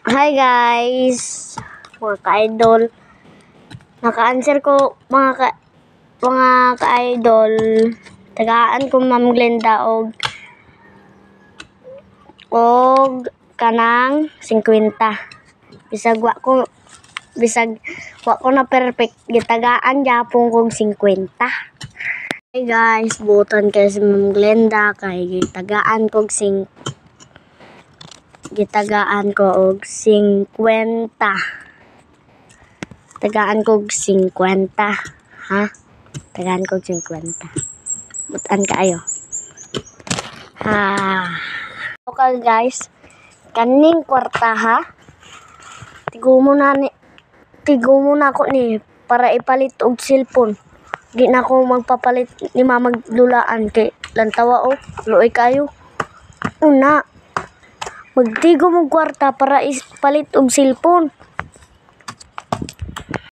Hi guys, mga ka-idol. Naka-answer ko mga ka-idol. Tagaan ko Ma'am Glenda og kanang 50. Bisag wa ko na perfect, gitagaan gyapon kog 50. Hey guys, buton kay si Ma'am Glenda kay gitagaan ko og 50. Tagaan ko og 50, ha? Tagaan ko og 50. Butan kaayo. Okay guys, kaning kwarta ha. Tigo mo na ako ni para ipalit og cellphone. Di na ako magpapalit ni magdulaan kay lantawa luoy kayo. Una, magtigo mo kwarta para ipalit og cellphone.